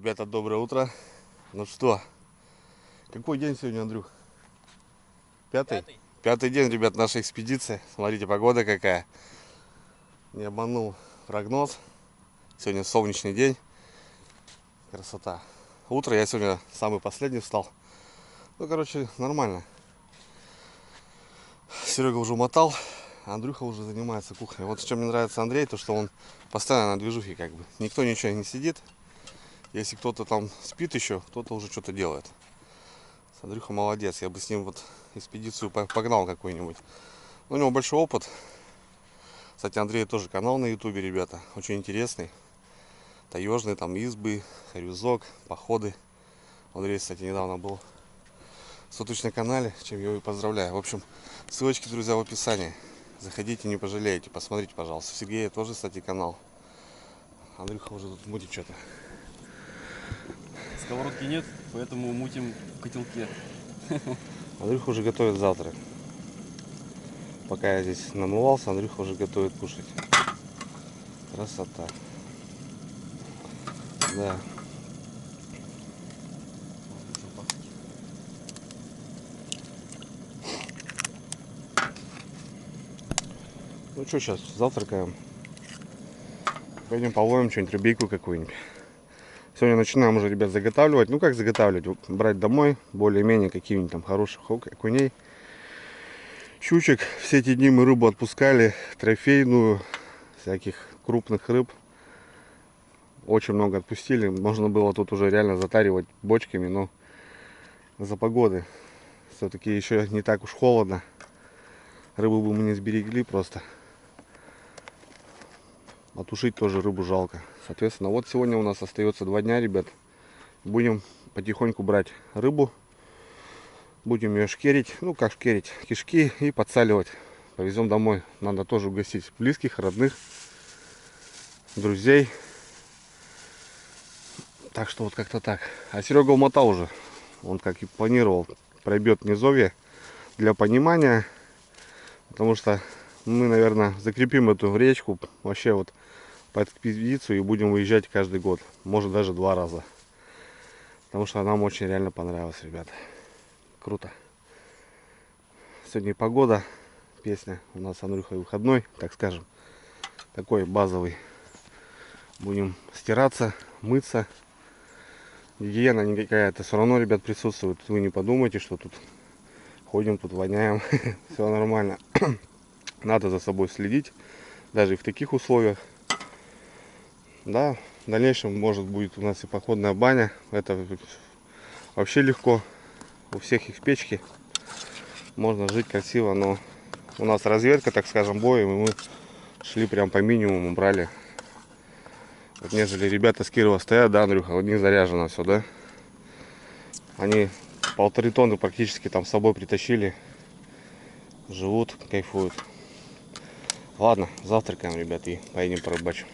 Ребята, доброе утро. Ну что, какой день сегодня, Андрюх? Пятый? Пятый день, ребят, нашей экспедиции. Смотрите, погода какая. Не обманул прогноз. Сегодня солнечный день. Красота. Утро я сегодня самый последний встал. Ну, короче, нормально. Серега уже умотал, а Андрюха уже занимается кухней. Вот чем мне нравится Андрей, то что он постоянно на движухе как бы. Никто ничего не сидит. Если кто-то там спит еще, кто-то уже что-то делает. Андрюха молодец, я бы с ним вот экспедицию погнал какой-нибудь. У него большой опыт. Кстати, Андрей тоже канал на ютубе, ребята, очень интересный. Таежные там избы, хорюзок, походы. Андрей, кстати, недавно был в суточном канале, чем я его и поздравляю. В общем, ссылочки, друзья, в описании. Заходите, не пожалеете, посмотрите, пожалуйста. У Сергея тоже, кстати, канал. Андрюха уже тут мутит что-то. Сковородки нет, поэтому мутим в котелке. Андрюха уже готовит завтрак. Пока я здесь намывался, Андрюха уже готовит кушать. Красота. Да. Ну что, сейчас завтракаем. Пойдем половим что-нибудь, рыбейку какую-нибудь. Сегодня начинаем уже, ребят, заготавливать. Ну как заготавливать? Брать домой более-менее каких-нибудь там хороших окуней. Щучек. Все эти дни мы рыбу отпускали. Трофейную. Всяких крупных рыб. Очень много отпустили. Можно было тут уже реально затаривать бочками. Но за погоды. Все-таки еще не так уж холодно. Рыбу бы мы не сберегли просто. А тушить тоже рыбу жалко. Соответственно, вот сегодня у нас остается 2 дня, ребят. Будем потихоньку брать рыбу. Будем ее шкерить. Ну, как шкерить? Кишки и подсаливать. Повезем домой. Надо тоже угостить близких, родных, друзей. Так что вот как-то так. А Серега умотал уже. Он, как и планировал, пробьет низовье для понимания. Потому что мы, наверное, закрепим эту речку вообще вот под экспедицию и будем выезжать каждый год. Может, даже 2 раза. Потому что нам очень реально понравилось, ребята. Круто. Сегодня погода. Песня у нас с Андрюхой выходной, так скажем. Такой базовый. Будем стираться, мыться. Гигиена не какая-то все равно, ребят, присутствует. Вы не подумайте, что тут ходим, тут воняем. Все нормально. Надо за собой следить. Даже и в таких условиях. Да, в дальнейшем может будет у нас и походная баня. Это вообще легко. У всех их печки. Можно жить красиво, но у нас разведка, так скажем, боем, и мы шли прям по минимуму, брали. Вот нежели ребята с Кирова стоят, да, Андрюха, у них заряжено все, да? Они 1,5 тонны практически там с собой притащили. Живут, кайфуют. Ладно, завтракаем, ребят, и поедем порыбачим.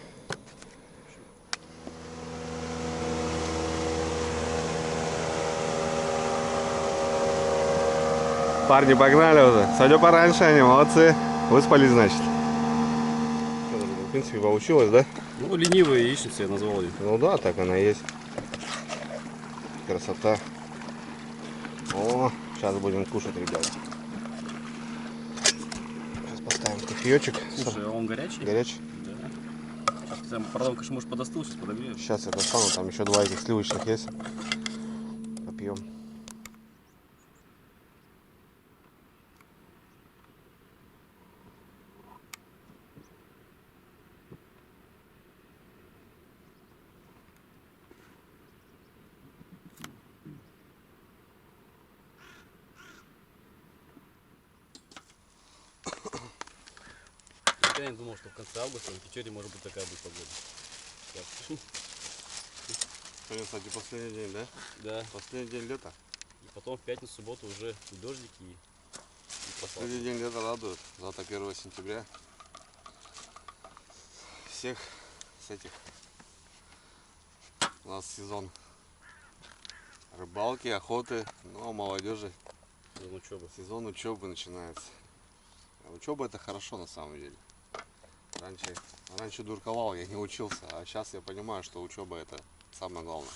Парни погнали уже. Сегодня пораньше они, молодцы. Выспались, значит. В принципе, получилось, да? Ну, ленивые яичницы я назвал ее. Ну да, так она и есть. Красота. О, сейчас будем кушать, ребята. Сейчас поставим кофеечек. Слушай, а он горячий? Горячий. Да. Сейчас, правда, конечно, может подостыл, сейчас подогрею. Сейчас я достану, там еще 2 этих сливочных есть. Попьем. Я не думал, что в конце августа на Печере может быть такая будет погода. Сегодня, кстати, последний день, да? Да. Последний день лета. И потом в пятницу, субботу уже дождики и Последний день лета радует. Завтра 1 сентября. Всех с этих. У нас сезон рыбалки, охоты, ну а молодежи сезон учебы. сезон учебы начинается. А учеба это хорошо на самом деле. Раньше дурковал, я не учился, а сейчас я понимаю, что учеба это самое главное.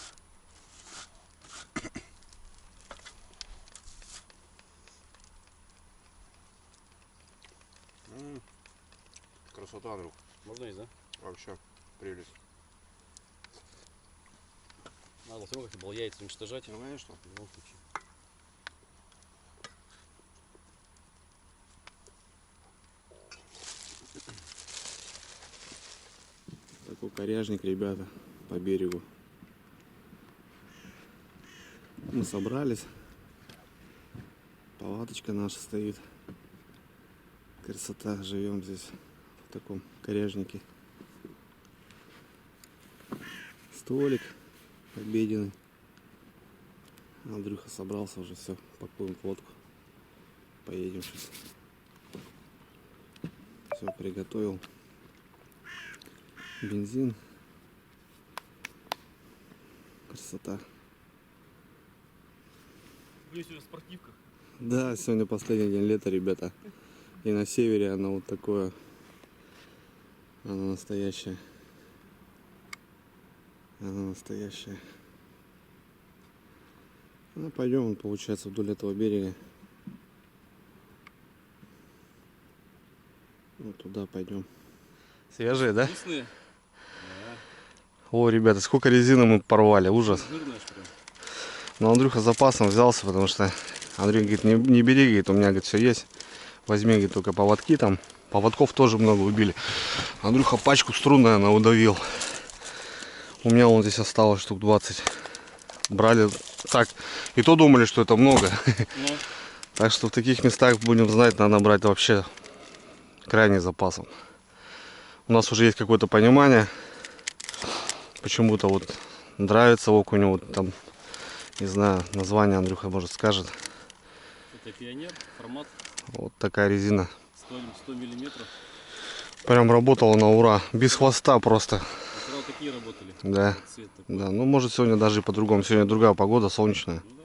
Красота, Андрюх. Можно есть, да? Вообще прелесть. Надо все равно как-то было яйца уничтожать. Ну, конечно. В любом случае. Такой коряжник, ребята, по берегу. Мы собрались. Палаточка наша стоит. Красота, живем здесь в таком коряжнике. Столик обеденный. Андрюха собрался уже, все, пакуем лодку. Поедем сейчас. Все приготовил. Бензин. Красота. Вы сегодня в спортивках. Да, сегодня последний день лета, ребята. И на севере оно вот такое. Оно настоящее. Оно настоящее. Ну, пойдем, получается, вдоль этого берега. Вот туда пойдем. Свежие, да? Вкусные. О, ребята, сколько резины мы порвали, ужас. Жирные, что ли? Но Андрюха запасом взялся, потому что Андрей говорит, не бери, говорит, у меня, говорит, все есть. Возьми, говорит, только поводки там. Поводков тоже много убили. Андрюха пачку струн, наверное, удавил. У меня вон здесь осталось штук 20. Брали так. И то думали, что это много. Ну. Так что в таких местах, будем знать, надо брать вообще крайне запасом. У нас уже есть какое-то понимание. Почему-то вот нравится окуню. Вот там, не знаю, название Андрюха, может, скажет. Это пионер, формат Вот такая резина. 100 миллиметров. Прям работала на ура. Без хвоста просто. Сразу такие работали. Да. Цвет такой. Да, ну может сегодня даже и по-другому. Сегодня другая погода, солнечная. Ну, да.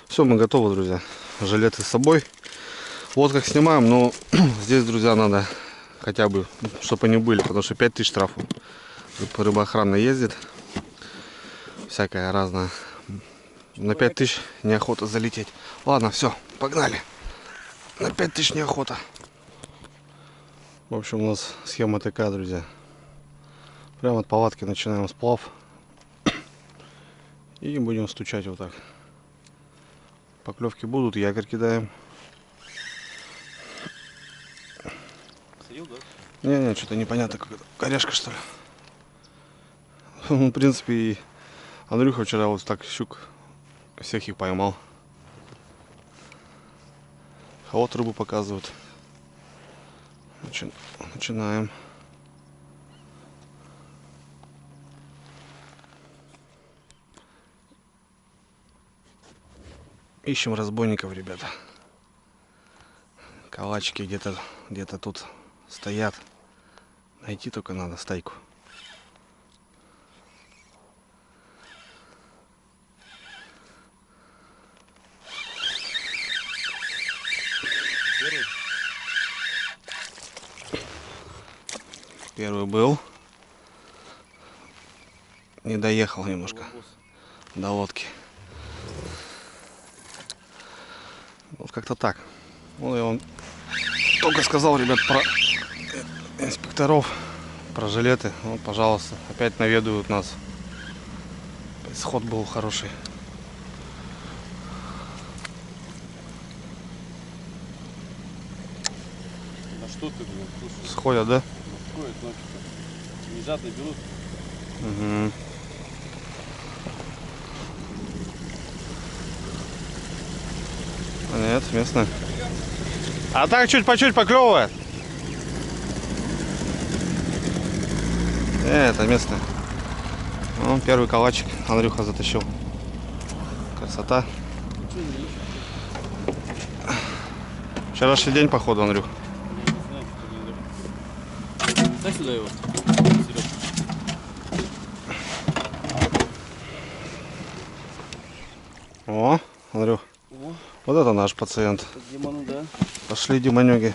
Все, мы готовы, друзья. Жилеты с собой. Вот как снимаем, но здесь, друзья, надо хотя бы, чтобы они были, потому что 5000 штрафов. Рыбоохрана ездит. Всякая разная. На 5000 неохота залететь. Ладно, все, погнали. На 5000 неохота. В общем, у нас схема такая, друзья. Прямо от палатки начинаем сплав. И будем стучать вот так. Поклевки будут, якорь кидаем. Садил, да? Не, что-то непонятно, какая-то коряшка, что ли. В принципе, и Андрюха вчера вот так щук всех их поймал. А вот рыбу показывают. Начинаем. Ищем разбойников, ребята. Калачики где-то тут стоят. Найти только надо стайку. Первый. Первый был. Не доехал немножко до лодки. Вот как-то так. Вот я вам только сказал, ребят, про инспекторов, про жилеты. Вот, пожалуйста, опять наведывают нас. Сход был хороший. А что ты, блин? Слушай, Сходят, да? какое это что-то? Внезапно берут. Угу. Нет, местная. А так чуть по чуть поклевывает. Это местная. Ну, первый калачик Андрюха затащил. Красота. Вчерашний день, походу, Андрюх. Я не знаю, что не. Дай сюда его. Серег. О, Андрюх. О, Вот это наш пациент. это Диману, да? Пошли, Диманёги.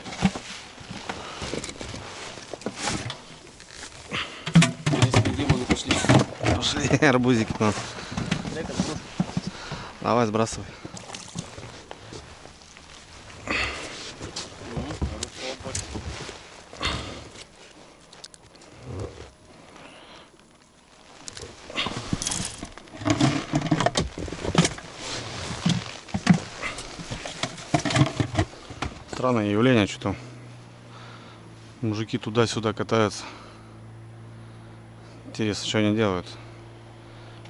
Если Диману пошли. Пошли, арбузики нам. Дай-ка сброшу. Давай, сбрасывай. Хорошо, Странное явление, что-то мужики туда-сюда катаются. Интересно, что они делают.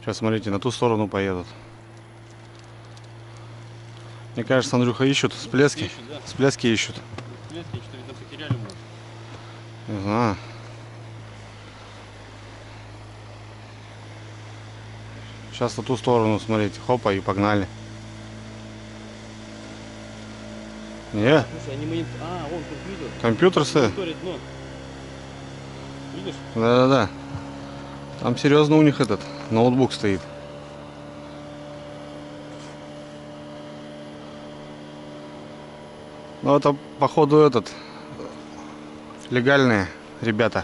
Сейчас, смотрите, на ту сторону поедут. Мне кажется, Андрюха, ищут всплески. Ищут, да. Всплески ищут. Всплески, что ли, там потеряли, может. Не знаю. Сейчас на ту сторону, смотрите, хопа, и погнали. Не, Слушай, они монитор... А, вон компьютер. компьютер стоит. Мониторит дно. Видишь? Да-да-да. Там серьезно у них этот ноутбук стоит. Ну это походу этот легальные ребята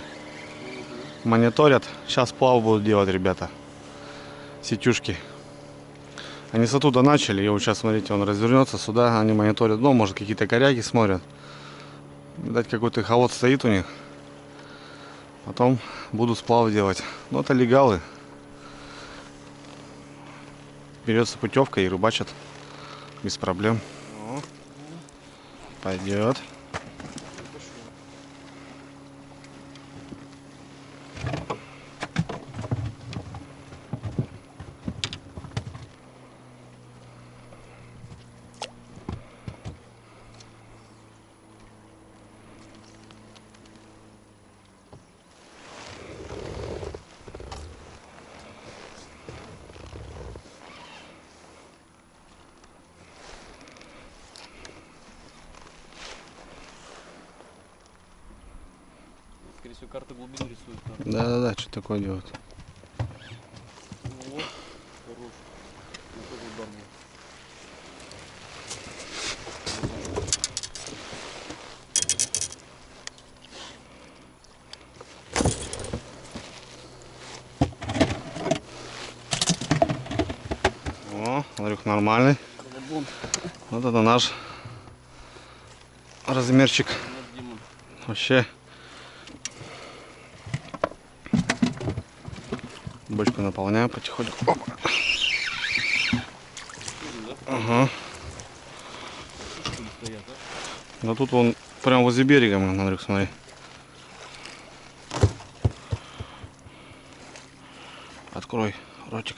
мониторят. Сейчас плав будут делать ребята. Сетюшки. Они с оттуда начали, и вот сейчас, смотрите, он развернется сюда, они мониторят, ну, может, какие-то коряги смотрят. Видать, какой-то холод стоит у них. Потом будут сплав делать. Ну, это легалы. Берется путевка и рыбачат без проблем. Пойдет. Скорее всего, карта глубины рисует. Да-да-да, что такое делают. Вот. Хорош. На тоже удар был. О, Андрюх, нормальный. Колобон. Вот это наш размерчик. Вот Дима. Вообще. Бочку наполняю потихоньку. Опа. Ага. Стоят, да? Но тут он прям возле берега, Андрюх, смотри. Открой ротик.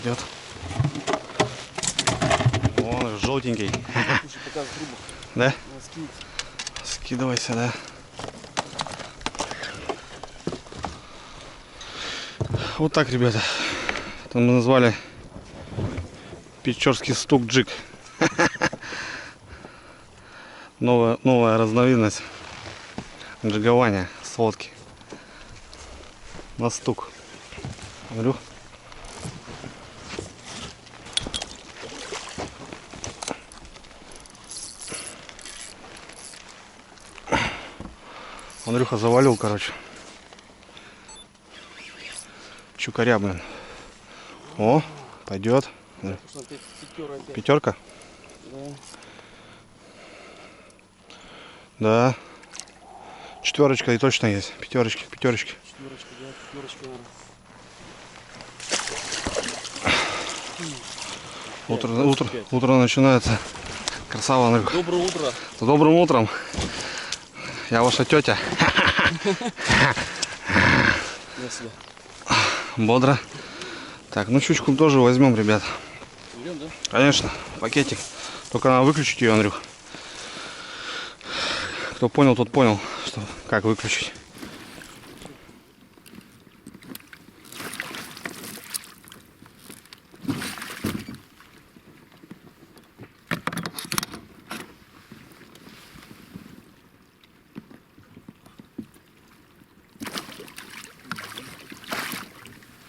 Идет. Вон желтенький. Слушай, пока с грубо. Да? Надо скинуть. Скидывайся, да. Вот так, ребята. Это мы назвали Печорский стук-джиг. Новая разновидность джигования с лодки. На стук. Андрюх. Андрюха завалил, короче. Чукаря, блин. О, пойдет. Слушай, опять пятёра опять. Пятерка? Да. Да. Четверочка и точно есть. Пятерочки. Четверочка, да, пятерочка, наверное. Утро начинается. Красава, Андрюх. Доброе утро. С добрым утром. Я ваша тетя. На себя. Бодро. Так, ну щучку тоже возьмем, ребят. Берем, да? Конечно, пакетик. Только надо выключить ее, Андрюх. Кто понял, тот понял, что, как выключить.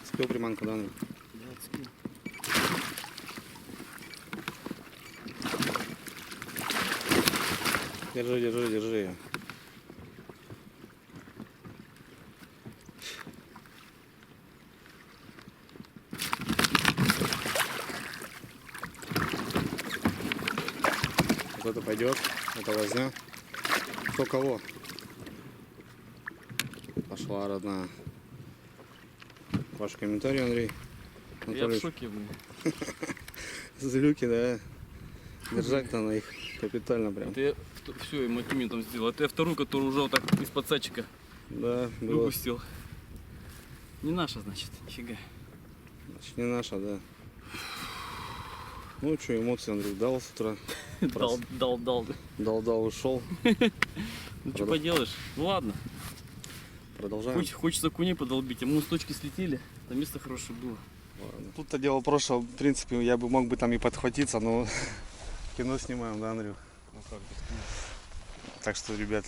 Спел приманку, да, Андрюх? Да, скинь. Держи ее. Вот это пойдет, это возня. Кто кого? Пошла, родная. Ваш комментарий, Андрей Я в Анатольевич. шоке, блин. Злюки, да. Держать-то на их капитально прям. Это я все, ему там сделал. Это я вторую, которую уже вот так из-под садчика Да, было. выпустил. Не наша, значит, нифига. Значит, не наша, да. Ну что, эмоции Андрюх дал с утра. Дал. Дал, ушел. Ну что поделаешь? Ну ладно. Продолжаем. Хочется куней подолбить, а мы с точки слетели. Там место хорошее было. Тут-то дело прошлое, в принципе, я бы мог бы там и подхватиться, но кино снимаем, да, Андрюх? Ну как без кино? Так что, ребят,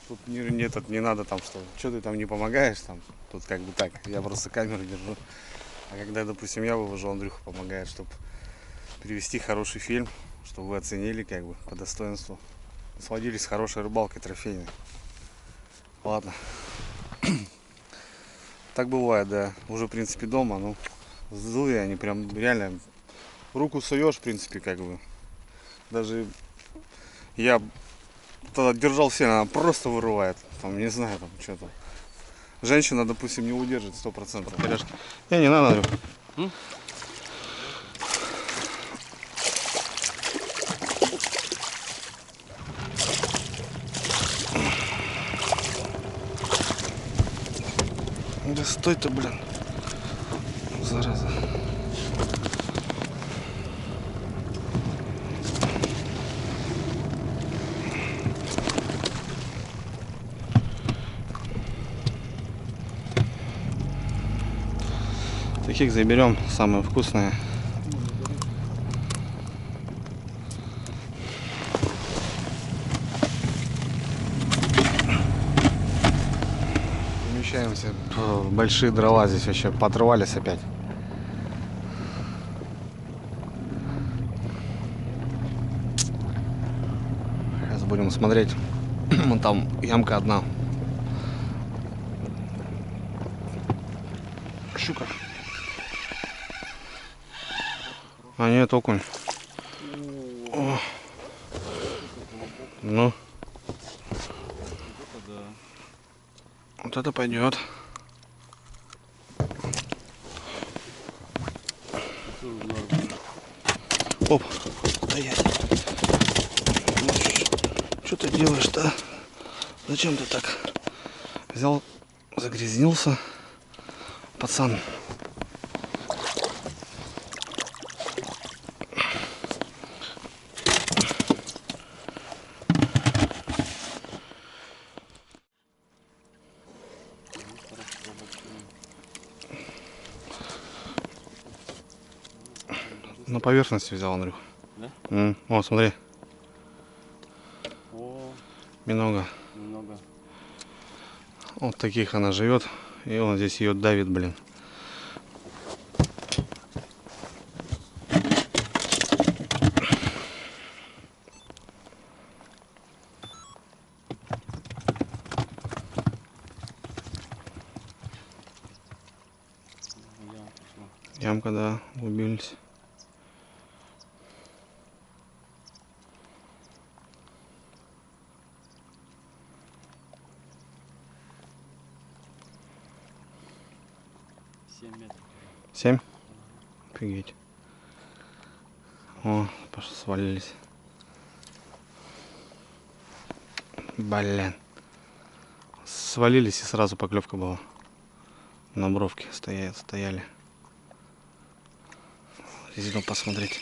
тут не надо там, что ты там не помогаешь, там, тут как бы так, я просто камеру держу. А когда, допустим, я вывожу, Андрюха помогает, чтобы перевести хороший фильм, чтобы вы оценили как бы по достоинству. Сводились с хорошей рыбалкой трофейной. Ладно. Так бывает, да. Уже, в принципе, дома, ну, злые они прям реально. Руку суешь, в принципе, как бы. Даже я тогда держал сильно, она просто вырывает. Там, не знаю, там, что-то. Женщина, допустим, не удержит 100%. Коляшки. Не надо, Андрюх. Да стой-то, блин. Зараза. Таких заберем, самые вкусные. Перемещаемся в большие дрова, здесь вообще подрывались опять. Сейчас будем смотреть. Вон там ямка одна. Щука. А нет, окунь. О. Ну. Вот это пойдет. Оп, стоять. Что ты делаешь-то? Зачем ты так? Взял, загрязнился. Пацан. На поверхности взял, Андрюх. Да? О, смотри. О, Минога. немного. Вот таких она живет. И он здесь ее давит, блин. Ямка, да, убились. Метров. 7? Офигеть. О, свалились. Блин. Свалились и сразу поклевка была. На бровке стояли. Резину посмотреть.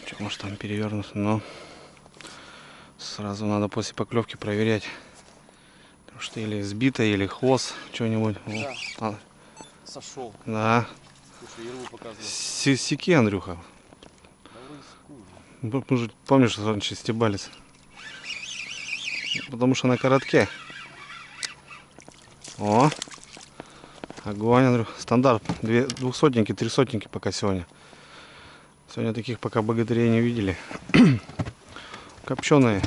Что, может там перевернуто, но сразу надо после поклевки проверять. Потому что или сбито, или хвост, что-нибудь. Да. Сошел. Да. Слушай, Ерву показывал. Секи, Андрюха. Мы же, помнишь, раньше стебались. Потому что на коротке. О! Огонь, Андрюх. Стандарт. 200-ники, 300-ники пока сегодня. Сегодня таких пока богатырей не видели. Копченые.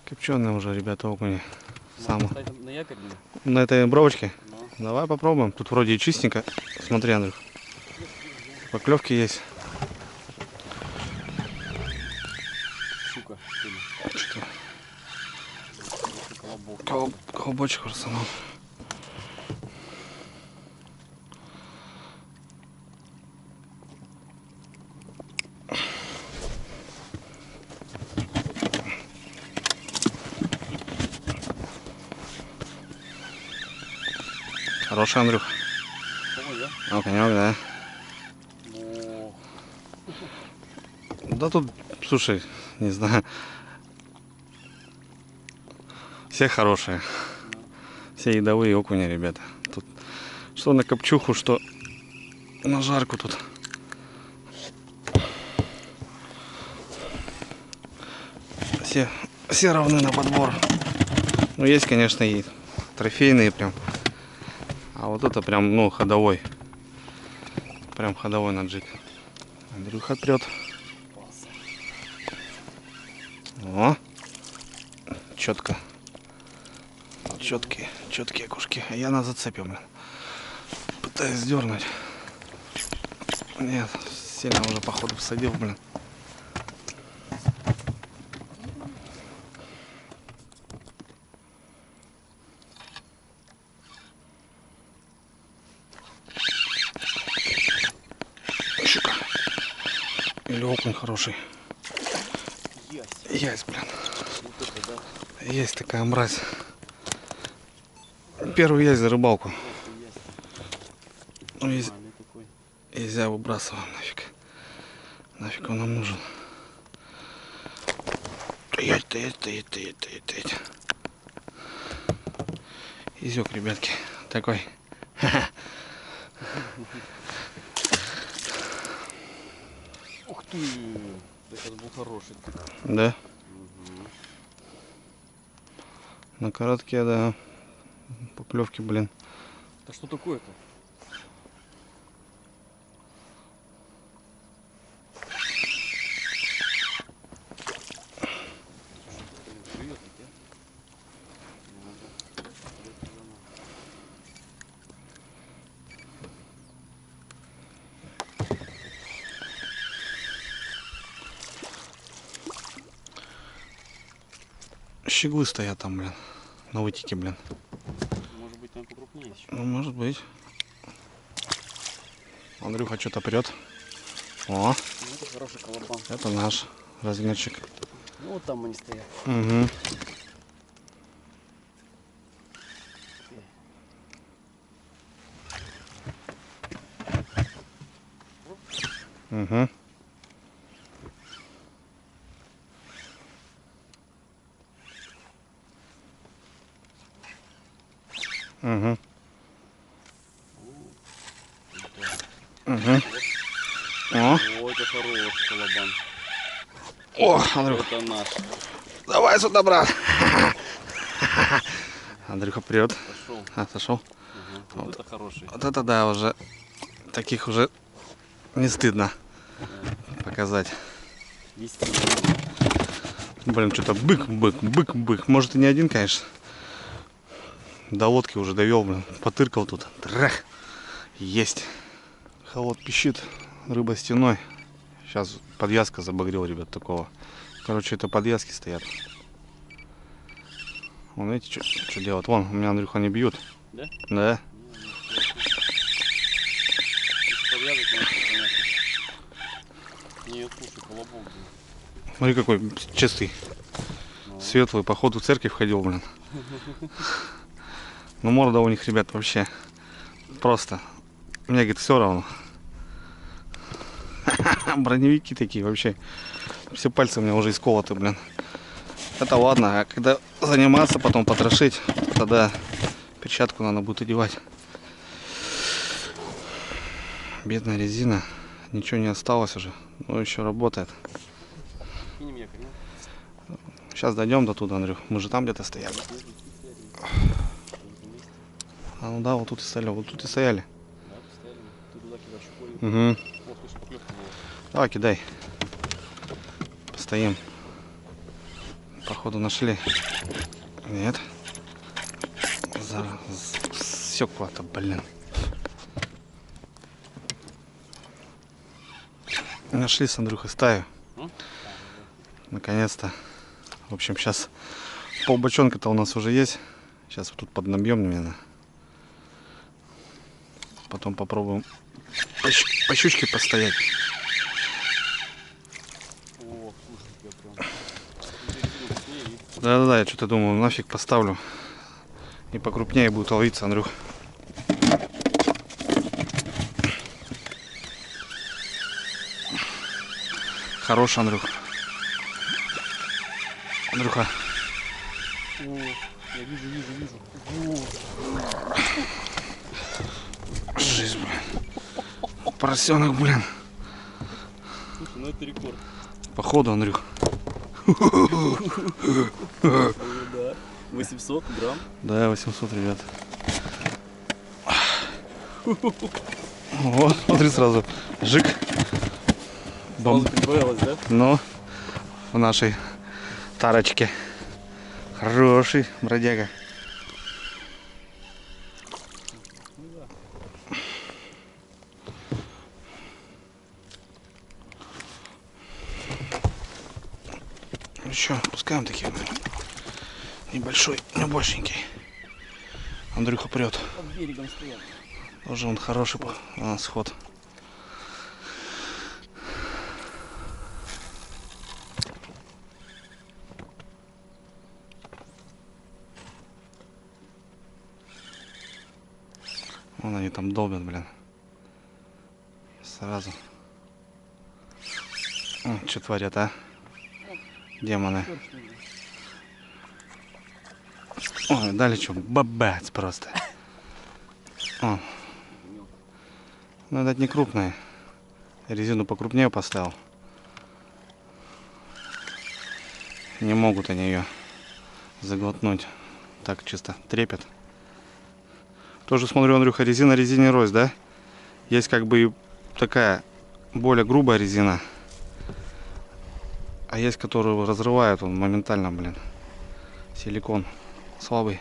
Копченые уже, ребята, окуни. На якорь? На этой бровочке? Ну. Давай попробуем. Тут вроде и чистенько. Смотри, Андрюх. Поклевки есть. Щука. Что? Колобочек арсенал. Хороший, Андрюх. Ой, да? Окунек, да. О, Да тут, слушай, не знаю. Все хорошие. Все едовые окуни, ребята. Тут что на копчуху, что на жарку тут. Все равны на подбор. Ну, есть, конечно, и трофейные прям. А вот это прям, ну, ходовой. Прям ходовой на джиг. Андрюха прет. О, четко. Четкие кушки. А я на зацепе, блин. Пытаюсь сдернуть. Нет, сильно уже походу всадил, блин. Щука. Или окунь хороший. Есть, блин. вот это, да? Есть такая мразь. Первый есть за рыбалку. Ну, Нормальный такой. нельзя выбрасываем нафиг. Нафиг он нам нужен. Стоять. Изёк, ребятки. Такой. Ух ты! Это был хороший. Да? Угу. На короткие, да. Поклевки, блин. Да что такое-то? Щеглы стоят там, блин. На вытике, блин. Может быть, там покрупнее еще. Ну, может быть. Андрюха что-то прет. О, Ну, это хороший колобан. это наш размерчик. Ну вот там они стоят. Угу. Угу. Угу. Угу. О, О, это хороший колобан. о, Андрюха. Это наш. Давай сюда, брат. Андрюха прет. Пошел. Отошел. Угу. Вот это хороший. Вот это да, уже таких уже не стыдно показать. Действительно. Блин, что-то бык. Может и не один, конечно. До лодки уже довел, блин. Потыркал тут. Трах. Есть. Холод пищит. Рыба стеной. Сейчас подвязка забагрил, ребят, такого. Короче, это подвязки стоят. Вон, видите, что делают? Вон, у меня Андрюха не бьют. Да? Да. Подвязок, понятно. Нет, слушай, колобок. Смотри, какой чистый. Светлый, походу в церковь ходил, блин. Ну, морда у них, ребят, вообще просто. Мне, говорит, все равно. Броневики такие вообще. Все пальцы у меня уже исколоты, блин. Это ладно, а когда заниматься, потом потрошить, тогда перчатку надо будет одевать. Бедная резина. Ничего не осталось уже. Но еще работает. Кинем якорь, ну? Сейчас дойдем до туда, Андрюх. Мы же там где-то стояли. А ну да, вот тут и стояли. Вот тут и стояли. Да, поставили. Ты туда кидаешь щупой. Угу. Ох, слушай, поклевка была. Давай, кидай. Постоим. Походу нашли. Нет. Все куда-то, блин. Нашли с Андрюхой стаю. Наконец-то. В общем, сейчас полбочонка-то у нас уже есть. Сейчас вот тут поднабьем, наверное. Потом попробуем по щучке постоять. О, слушай, я прям... Да-да-да, я что-то думал, нафиг поставлю. И покрупнее будет ловиться, Андрюх. Хороший, Андрюха. Андрюха. О, я вижу. Вот. Жизнь, блин. Поросенок, блин. Слушай, ну это рекорд. Походу, Андрюх. Да. 800 грамм. Да, 800, ребят. Вот, смотри сразу. Жик. Сразу прибавилось, да? Ну, в нашей тарочке. Хороший бродяга. Еще пускаем такие, наверное. Небольшой, небольшенький. Андрюха прет. Под берегом стоят. Тоже он хороший сход. Вон они там долбят, блин. Сразу. Что творят, а? Демоны. Ой, дали что? Бабац просто. О. Ну, это не крупные. Резину покрупнее поставил. Не могут они ее заглотнуть. Так чисто трепет. Тоже смотрю, Андрюха, резина резине рознь, да? Есть как бы и такая более грубая резина. А есть, которую разрывают он моментально, блин. Силикон слабый.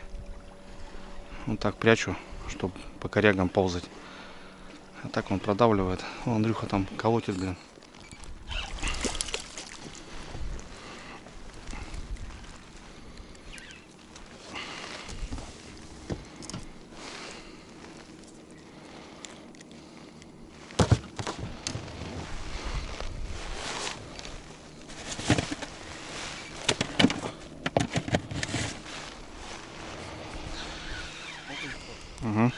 Вот так прячу, чтобы по корягам ползать. А так он продавливает. О, Андрюха там колотит, блин. Угу.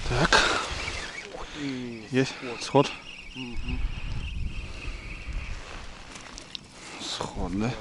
Так. Есть сход. Сход, да?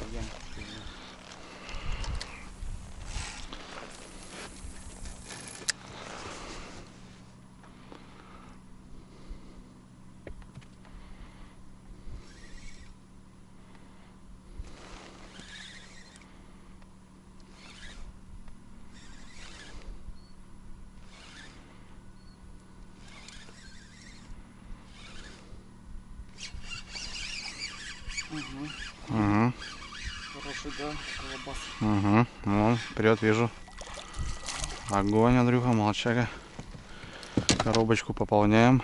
Угу. Хороший, да, колобас. Угу. Вон, вперед вижу. Огонь, Андрюха, молчага. Коробочку пополняем.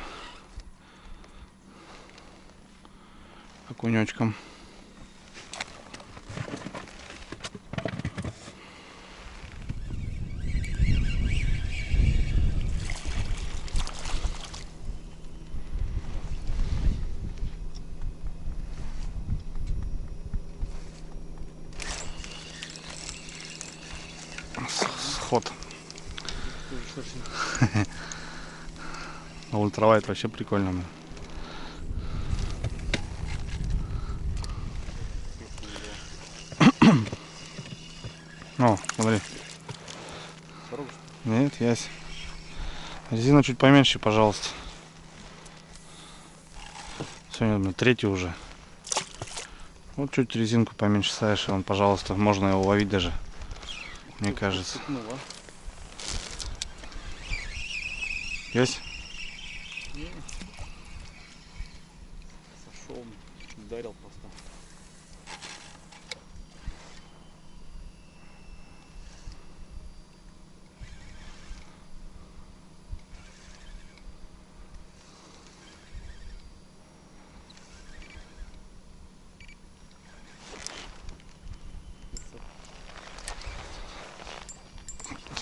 Окунечком. Сход. А ультралайт вообще прикольно. Блин. О, смотри. Нет, есть. Резина чуть поменьше, пожалуйста. Сегодня, блин, третий уже. Вот чуть резинку поменьше ставишь, и он, пожалуйста, можно его ловить даже. Мне кажется. Есть? Сошел, ударил просто.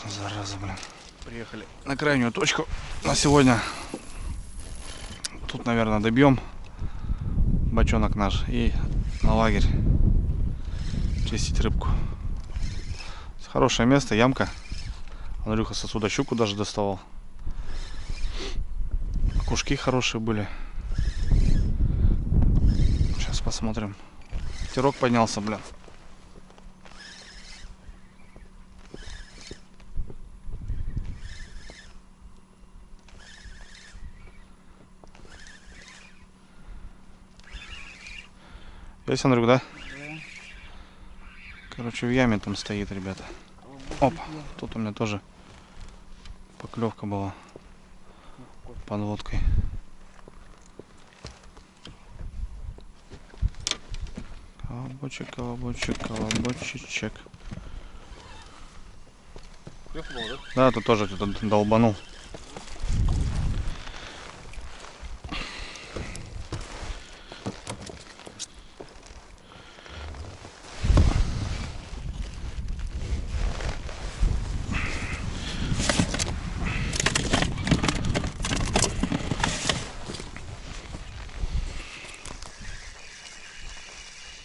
Зараза, блин. Приехали на крайнюю точку на сегодня. Тут, наверное, добьем. бочонок наш и на лагерь чистить рыбку. Хорошее место, ямка. Андрюха отсюда щуку даже доставал. Кушки хорошие были. Сейчас посмотрим. Ветерок поднялся, блин. Есть, Андрюк, да? Короче, в яме там стоит, ребята. Оп, тут у меня тоже поклевка была под водкой. Колобочек, колобочек, колобочек. Клёвка была, да? Да, тут тоже кто-то долбанул.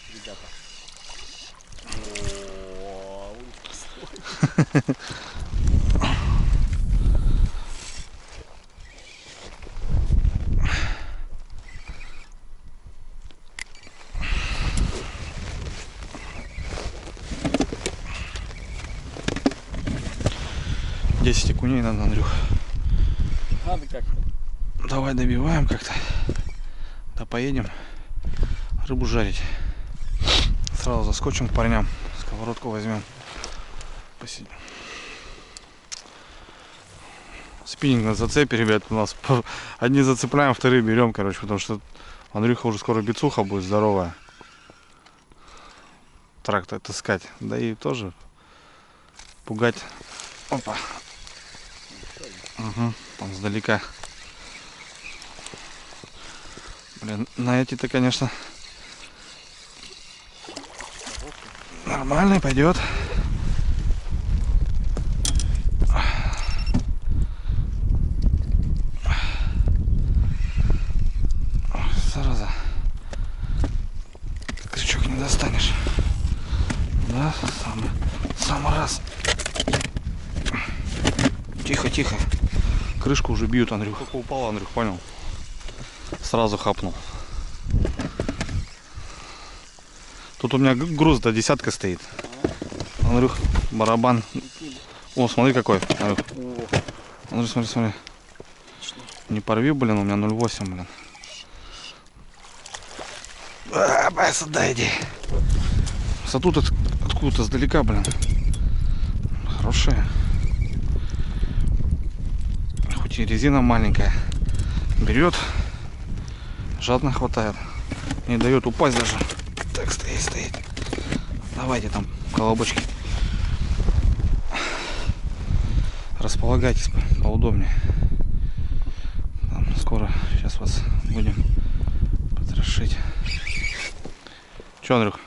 Ребята. Десять окуней надо, Андрюх. Надо как-то. Давай добиваем как-то. Да поедем рыбу жарить. Сразу заскочим к парням. Сковородку возьмем. Посидим. Спиннинг на зацепе, ребят, у нас. Одни зацепляем, вторые берем, короче, потому что Андрюха уже скоро бицуха будет здоровая. Трактор таскать. Да и тоже пугать. Опа. Угу, там сдалека. Блин, на эти-то, конечно, нормально пойдет. Зараза. Крючок не достанешь. Да, самый раз. Тихо, тихо. Крышку уже бьют, Андрюх. Только упал, Андрюх, понял? Сразу хапнул. Тут у меня груз до десятка стоит. Андрюх, барабан. О, смотри какой, Андрюх. Андрюх, смотри, смотри. Не порви, блин, у меня 0,8, блин. Сюда иди. Тут откуда-то сдалека, блин. Хорошая. Хоть и резина маленькая. Берет. Жадно хватает. Не дает упасть даже. Так, стоит. Давайте там колобочки. Располагайтесь поудобнее. Там скоро сейчас вас будем потрошить. Че, Андрюх?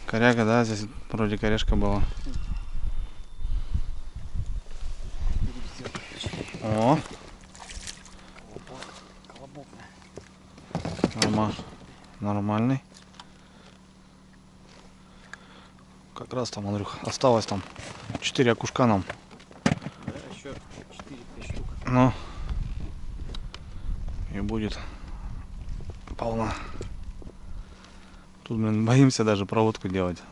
Коряга, да, здесь вроде корешка была. О! Нормальный. Как раз там, Андрюх, осталось там 4 окушка нам. Да, еще 4-5 штук. Ну. И будет полна. Тут, блин, боимся даже проводку делать.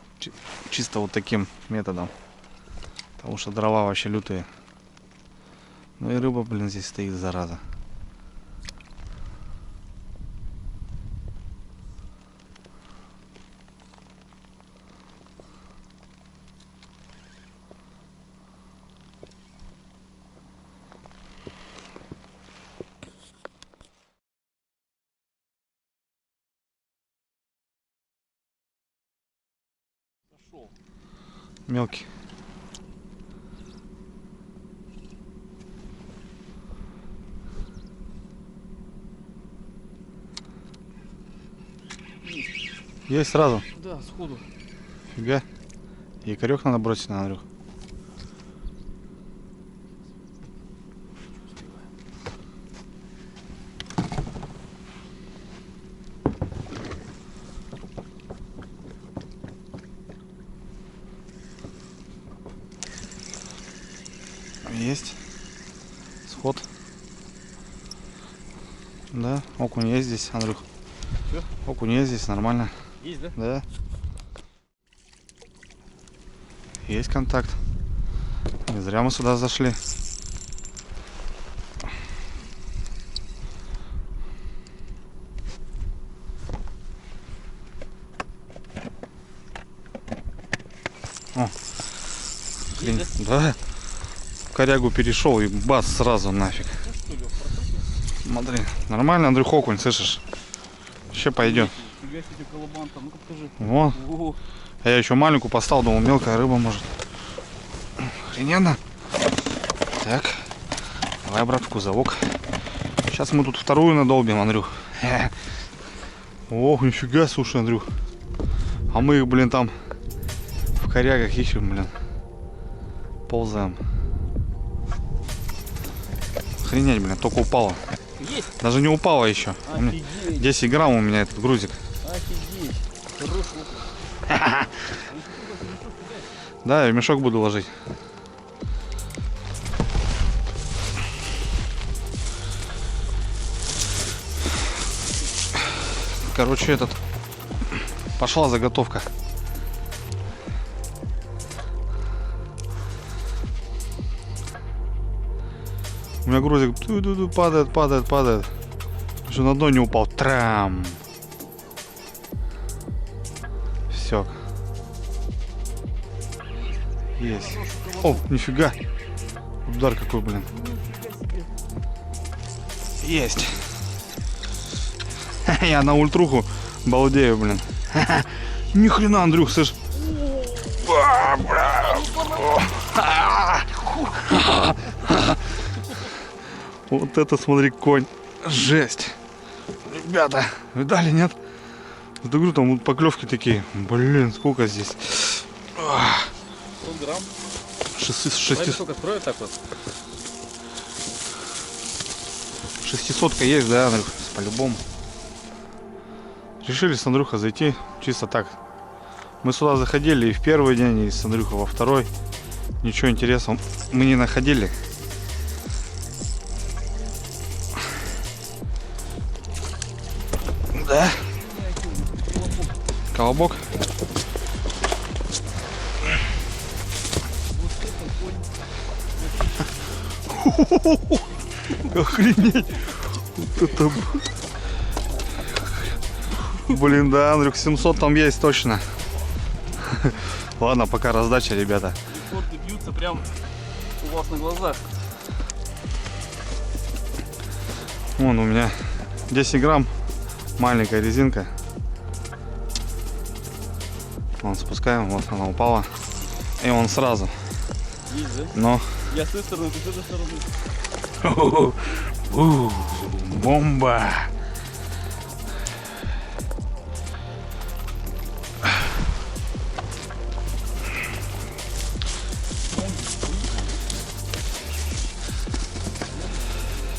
Чисто вот таким методом. Потому что дрова вообще лютые. Ну и рыба, блин, здесь стоит, зараза. Мелкий. Есть сразу? Да, сходу. Фига. Якорек надо бросить на, Андрюх. Да, окунь есть здесь, Андрюх. Чё? Окунь есть здесь, нормально. Есть, да? Да. Есть контакт. Не зря мы сюда зашли. О, хрень. Есть, Да. Корягу перешел и бас сразу нафиг. Ну что, Лёх, прокрути. Смотри, нормально, Андрюх, окунь, слышишь? Еще пойдет. Фига себе колобан там, ну-ка покажи. Во. Ого. А я еще маленькую поставил, думал, мелкая рыба может. Охрененно. Так. Давай, брат, в кузовок. Сейчас мы тут вторую надолбим, Андрюх. Ох, нифига, слушай, Андрюх. А мы их, блин, там в корягах ищем, блин. Ползаем. Охренеть, блин, только упала. Есть. Даже не упала еще. Офигеть. 10 грамм у меня этот грузик. Офигеть. Хорош окунь. Да, я в мешок буду ложить. Короче, пошла заготовка. У меня грузик падает. Еще на дно не упал. Трам. Все. Есть. О, нифига. Удар какой, блин. Есть. Я на ультруху балдею, блин. Ни хрена, Андрюх, слышь. Вот это, смотри, конь. Жесть. Ребята, видали, нет? Да говорю, там вот поклевки такие. Блин, сколько здесь? 100 грамм. 600 Сколько строят так вот? 600 есть, да, Андрюх? По-любому. Решили с Андрюхой зайти чисто так. Мы сюда заходили и в первый день, и с Андрюхой во второй. Ничего интересного мы не находили. Да. Колобок. Охренеть. Вот это... Блин, да, Андрюх, 700 там есть точно. Ладно, пока раздача, ребята. Рекорды бьются прям у вас на глазах. Вон у меня 10 грамм, маленькая резинка. Вон спускаем, вот она упала. И он сразу. Есть, да? Но... Я с той стороны, ты с этой стороны. Бомба!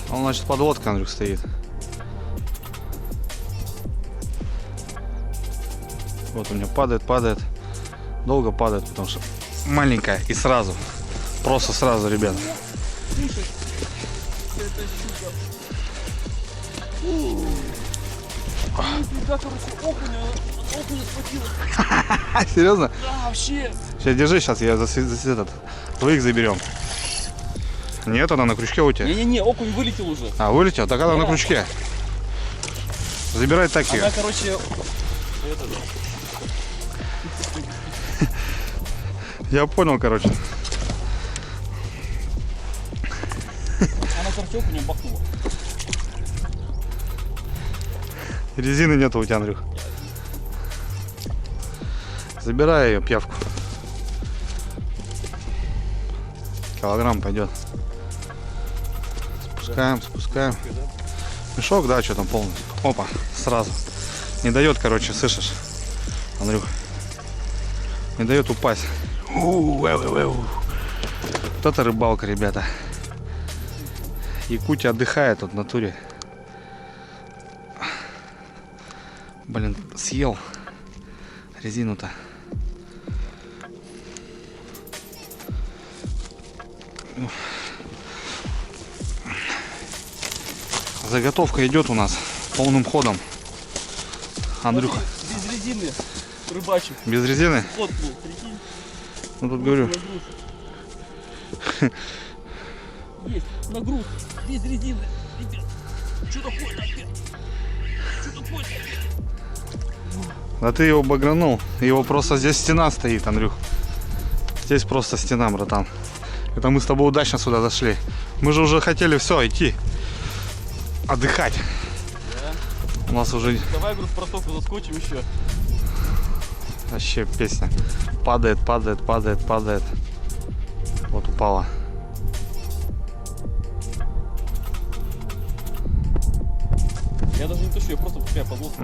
Он, значит, подводка, Андрюх, стоит. Вот у меня падает. Долго падает, потому что маленькая и сразу. Просто сразу, ребят. Слушай, это щука. Нифига, короче, окуня схватила. Серьезно? Да, вообще. Сейчас держи, сейчас я этот твоих заберем. Нет, она на крючке у тебя. Не-не-не, окунь вылетел уже. А, вылетел? Так она на Да. крючке. Забирай так ее. Она, короче, Я понял, короче. она, короче, окуня бахнула. Резины нету у тебя, Андрюх. Забирай ее, пьявку. Килограмм пойдет. Спускаем. Мешок, да, что там полностью. Опа, сразу. Не дает, короче, слышишь, Андрюх? Не дает упасть. Вот это рыбалка, ребята. Якутия отдыхает от натуре. Блин, съел резину-то. Заготовка идет у нас полным ходом. Андрюха, Без резины рыбачим. без резины? Вот, ну, прикинь. Ну тут говорю. Есть, нагруз, без резины. Ребят, что такое опять? Что такое? Да ты его багранул. Его просто здесь стена стоит, Андрюх. Здесь просто стена, братан. Это мы с тобой удачно сюда зашли. Мы же уже хотели все, идти. Отдыхать. Да. У нас уже Давай, говорю, в протоку заскочим еще. вообще песня. Падает, падает, падает, падает. Вот упала. Я даже не тащу, я просто пускаю под лодку.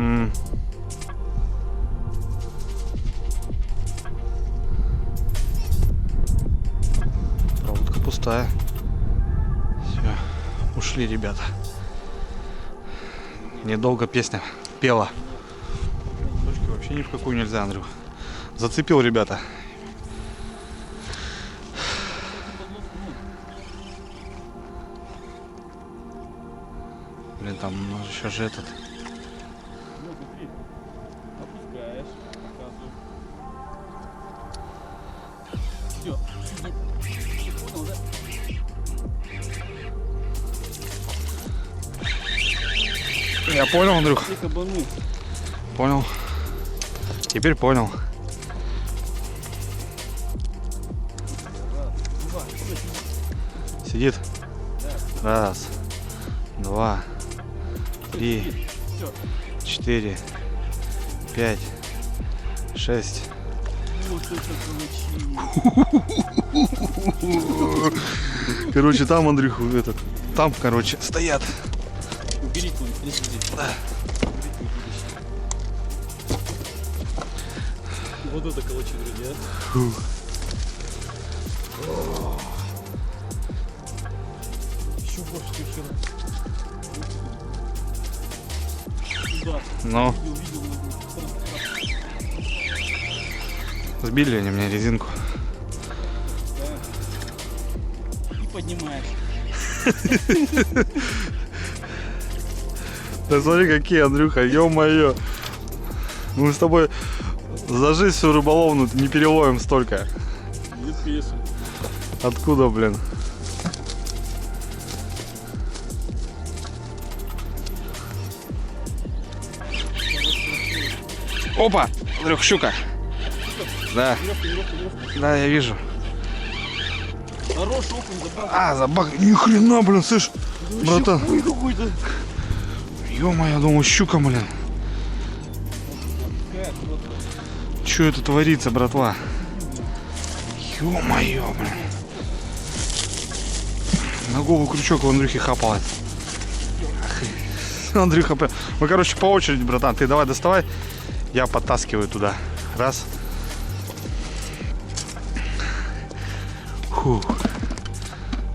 Проводка пустая. Все, ушли ребята. Недолго песня пела. Точки вообще ни в какую нельзя, Андрюх. Зацепил, ребята. Блин, там еще же этот. Ну, смотри, опускаешь, показываю. Все, сидит. Понял, да? Я понял, Андрюх. Все кабаны. Понял. Теперь понял. Два, Сидит. Раз, два, три, все. 4, 5, 6. Вот это получилось. Короче, там, Андрюх, этот. Там, короче, стоят. Убери твой, подожди. Да. Вот это калачи, друзья. Еще больше, ты вчера. Да, Ну, видел. сбили они мне резинку. И поднимаешь. Да смотри, какие, Андрюха, ё-моё. Мы с тобой за жизнь всю рыболовную не переловим столько. Не песен. Откуда, блин? Опа! Андрюх, щука. Да, да, я вижу. Хороший окунь забрал. А, забаг. Ни хрена, блин, слышь, братан. Ой, какой-то. Ё-моё, я думал, щука, блин. Что это творится, братва? Ё-моё, блин. На голову крючок у Андрюхи хапал. Андрюха, мы, короче, по очереди, братан. Ты давай доставай. Я подтаскиваю туда. Раз. Фух.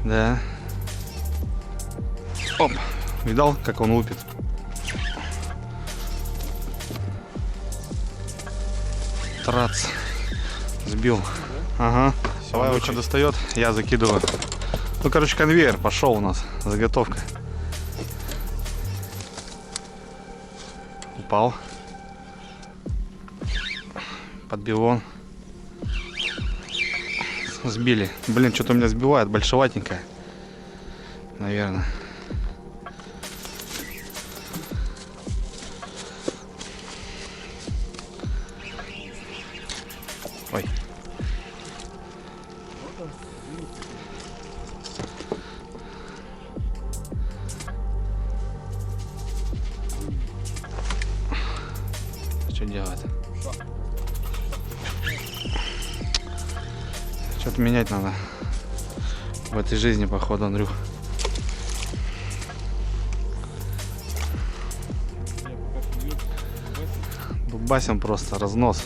Да. Оп. Видал, как он лупит? Трац. Сбил. Ага. Давай, очень достает, я закидываю. Ну, короче, конвейер пошел у нас. Заготовка. Упал. Подбил он. Сбили. Блин, что-то меня сбивает. Большеватенькая. Наверное. Ой. Что делать? Что-то менять надо в этой жизни, походу, Андрюх. Дубасим просто, разнос.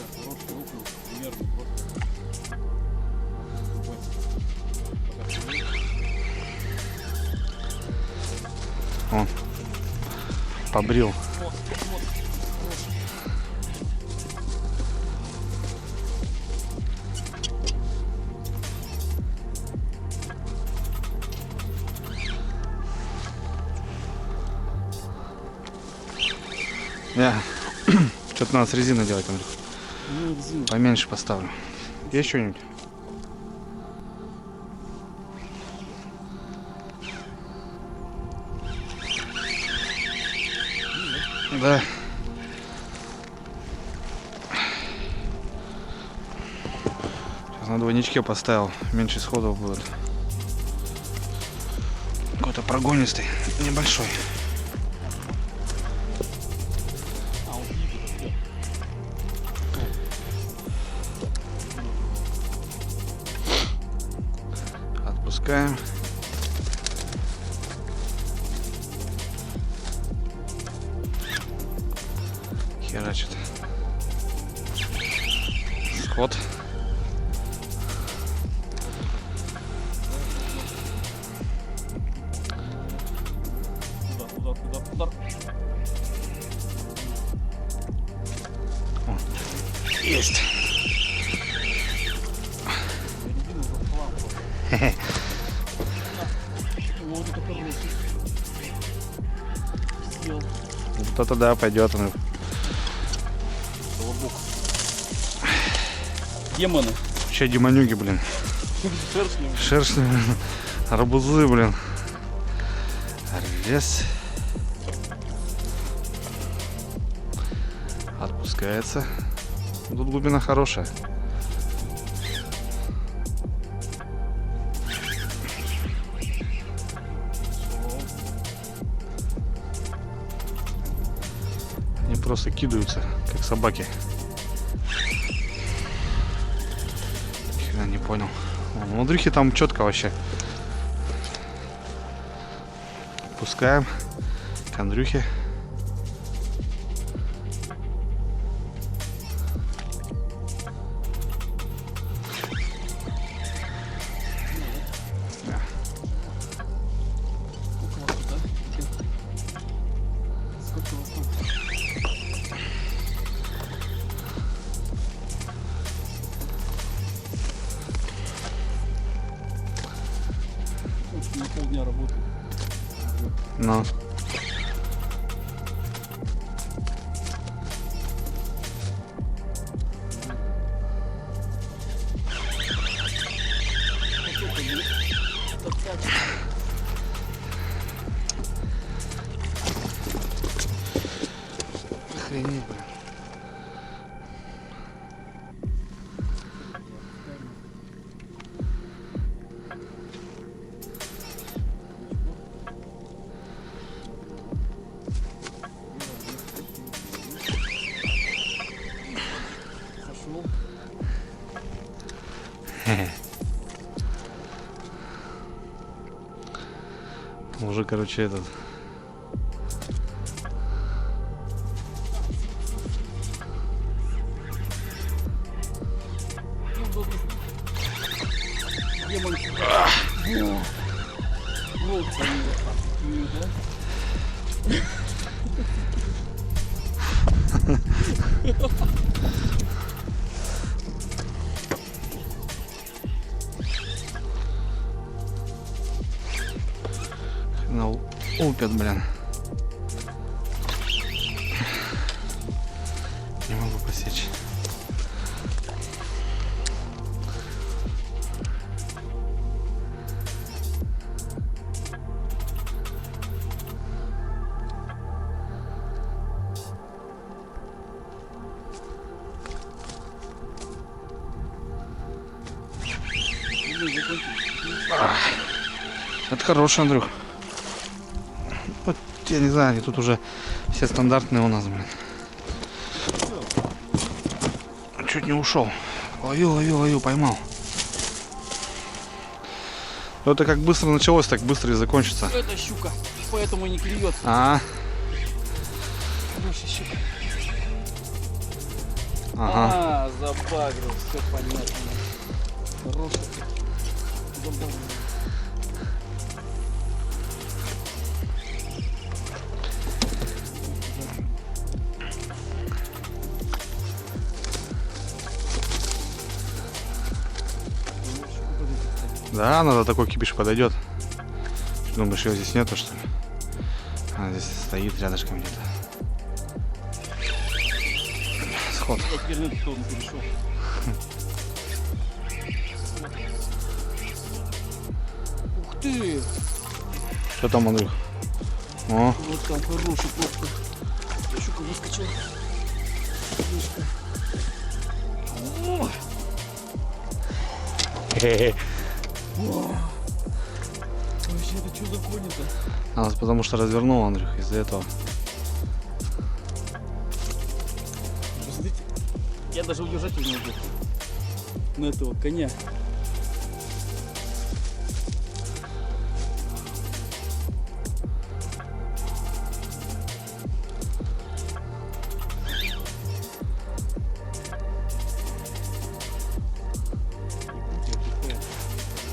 Он побрил. Что-то надо с резиной делать, Андрюх. Ну, резину. Поменьше поставлю. Есть что-нибудь? Да. Сейчас на двойничке поставил. Меньше сходов будет. Какой-то прогонистый. Небольшой. А, он двигается. Отпускаем. Херачит. Сход. Удар. Есть. Резину за Вот это хороший. Съел. Вот это да, пойдет. Колобок. Демоны. Вообще демонюги, блин. Шершни. Шершни, блин. Арбузы, блин. Раз. Отпускается. Тут глубина хорошая. Они просто кидаются, как собаки. Нифига не понял. У Андрюхи там четко вообще. Пускаем к Андрюхе. Сколько у вас там? На полдня работаю. Ну. Охренеть, блин. Пошел. Уже, короче, этот. Демон. Вот они, да? Ну, лупят, блин. Не могу посечь. Это хороший, Андрюх. Вот, я не знаю, они тут уже все стандартные у нас, блин. Чуть не ушел. Ловил, поймал. Но это как быстро началось, так быстро и закончится. Это щука, поэтому не клюется. А, Хорошая щука. ага. А, забагрил, все понятно. Хорошая. Забагрил. Да, надо такой кипиш подойдет. Думаешь, его здесь нету, что ли? Она здесь стоит рядышком где-то. подход. Я теперь на эту сторону перешел. Ух ты! Что там, Андрюх? О, Вот там хороший просто. Щука выскочила. Мишка. О! Вообще, это что за конь-то? а нас потому что развернул, Андрюх, из-за этого. Посмотрите, я даже удержать не могу на этого коня.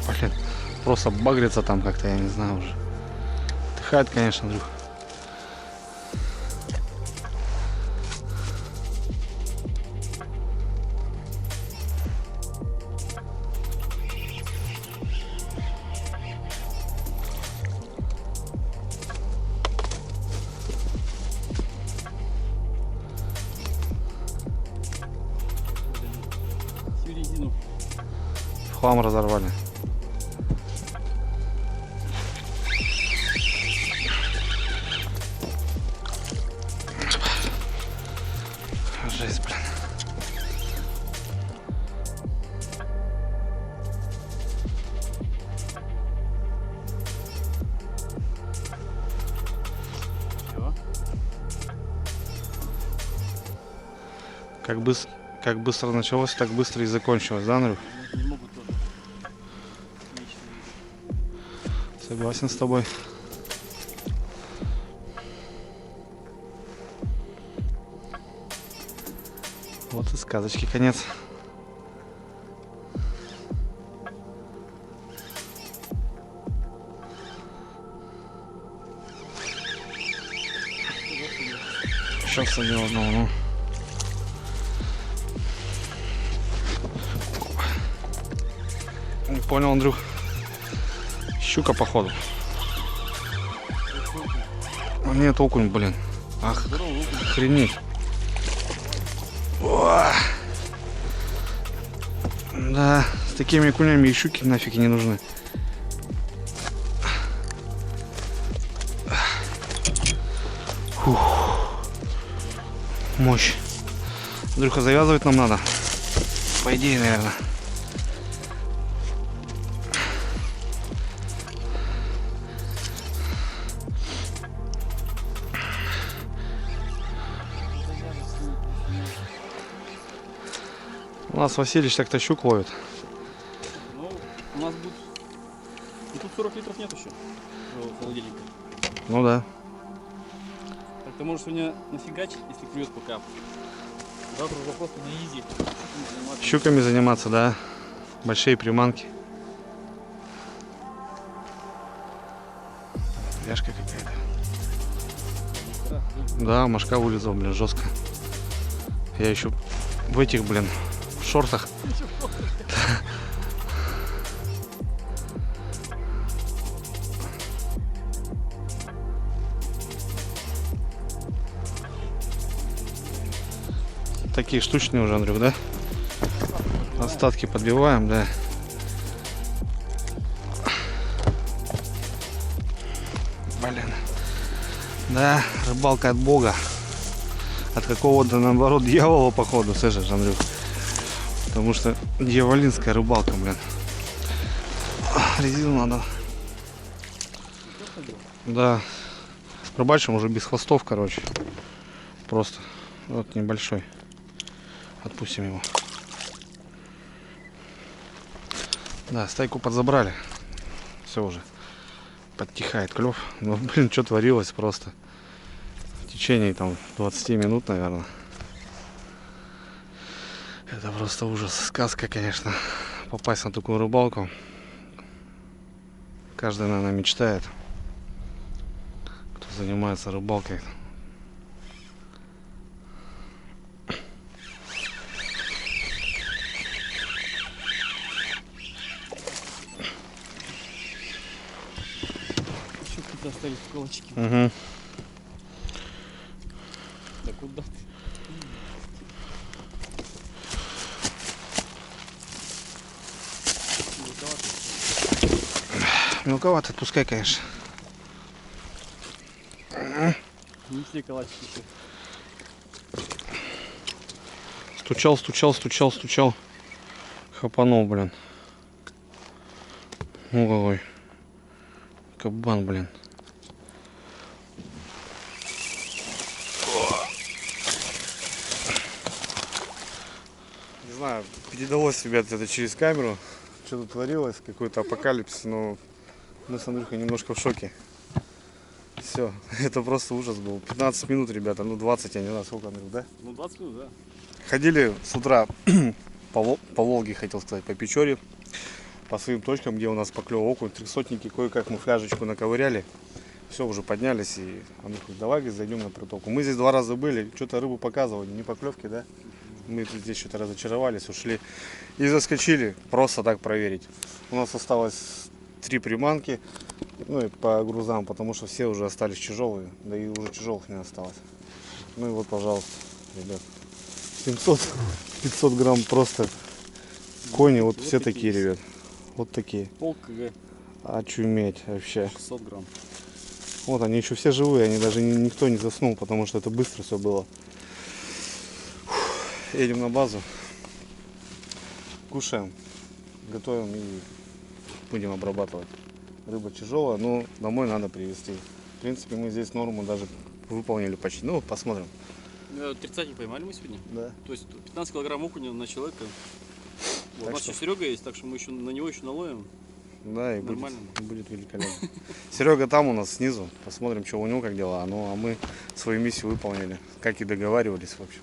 Блин, просто багрится там как-то, я не знаю уже. Отдыхает, конечно, Андрюх. Всю резину. В хлам разорвали. Жесть, блин. Все. Как быстро началось, так быстро и закончилось, да, Андрюх? Не могут тоже. Согласен с тобой. Вот и сказочки конец. Сейчас садил одного, ну. Не понял, Андрюх. Щука, походу. А нет, окунь, блин. Ах, охренеть. О! Да, с такими окунями и щуки нафиг и не нужны. Фух. Мощь. Андрюха, завязывать нам надо. По идее, наверное. У нас Васильевич так-то щук ловит. Ну, у нас будет... Ну, тут 40 литров нет еще в холодильнике. Ну да. Так ты можешь сегодня нафигачить, если клюет пока. Завтра уже просто на изи. Щуками заниматься, да. Большие приманки. Ляжка какая-то. Да, мошка вылезла, блин, жестко. Я еще в этих, блин, в шортах. Такие штучные уже, Андрюх, да? Остатки подбиваем, да. Блин. Да, рыбалка от Бога. От какого-то, наоборот, дьявола, походу, слышишь, Андрюх? Потому что дьяволинская рыбалка, блин. Резину надо. Да. Рыбачим уже без хвостов, короче. Просто вот небольшой. Отпустим его. Да, стайку подзабрали. Все уже. Подтихает клев. Ну, блин, что творилось просто. В течение там 20 минут, наверное. Это просто ужас. Сказка, конечно. Попасть на такую рыбалку. Каждый, наверное, мечтает. Кто занимается рыбалкой. Еще какие-то остались колочки. Угу. Да куда ты? Мелковато, отпускай, конечно. Несли калачики еще. Стучал. Хапанул, блин. Ой. Кабан, блин. Не знаю, передалось, ребят, это через камеру. Что тут творилось, какой-то апокалипсис, но мы с Андрюхой немножко в шоке. Все, это просто ужас был. 15 минут, ребята, ну 20, я не знаю, сколько, Андрюх, да? Ну 20 минут, да. Ходили с утра по Волге, хотел сказать, по Печоре, по своим точкам, где у нас поклевал окунь, трехсотники, кое-как мы фляжечку наковыряли. Все, уже поднялись, и Андрюха говорит, давай, говорит, зайдем на притоку. Мы здесь 2 раза были, что-то рыбу показывали, не поклевки, да? Мы тут здесь что-то разочаровались, ушли и заскочили просто так проверить. У нас осталось 3 приманки, ну и по грузам, потому что все уже остались тяжелые, да и уже тяжелых не осталось. Ну и вот, пожалуйста, ребят, 700-500 грамм просто кони, вот все такие, ребят, вот такие. Пол кг, Очуметь вообще. 600 грамм. Вот они еще все живые, они даже никто не заснул, потому что это быстро все было. Едем на базу, кушаем, готовим и будем обрабатывать. Рыба тяжелая, но домой надо привезти. В принципе, мы здесь норму даже выполнили почти. Ну, посмотрим. 30 поймали мы сегодня. Да. То есть 15 килограмм окуня на человека. Вот, Так у нас что- еще Серега есть, так что мы еще на него еще наловим. Да, и Нормально. будет великолепно. Серега там у нас снизу. Посмотрим, что у него как дела. Ну, а мы свою миссию выполнили, как и договаривались, в общем.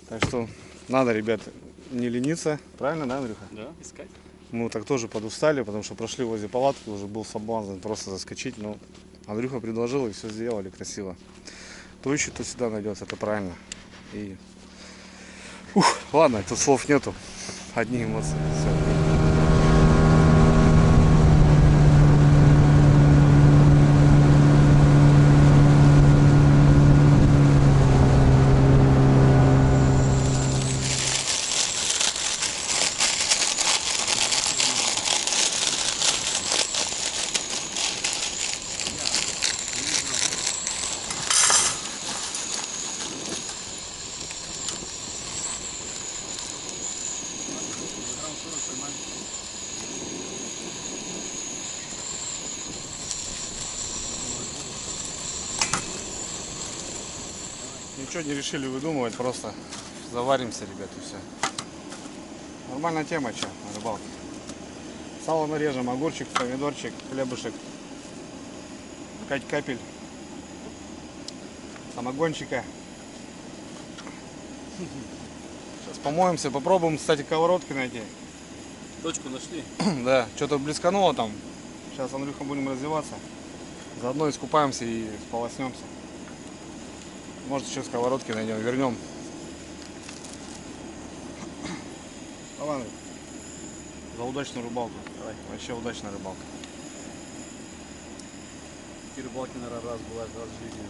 Так что надо, ребят, не лениться. Правильно, да, Андрюха? Да, искать. Мы так тоже подустали, потому что прошли возле палатки, уже был соблазн просто заскочить. Но Андрюха предложил, и все сделали красиво. То ищет, то всегда найдется, это правильно. И... ладно, тут слов нету. Одни эмоции. Всё. Ничего не решили выдумывать, просто заваримся, ребят, и все. Нормальная тема, что, на рыбалке. Сало нарежем, огурчик, помидорчик, хлебушек, 5 капель самогончика. Сейчас помоемся, попробуем, кстати, сковородки найти. Точку нашли. Да, что-то блескануло там. Сейчас, Андрюха, будем раздеваться. Заодно искупаемся и сполоснемся. Может, еще сковородки найдем, вернем. Давай, Андрюх. За удачную рыбалку. Давай. Вообще удачная рыбалка. И рыбалки, наверное, раз бывает, раз в жизни.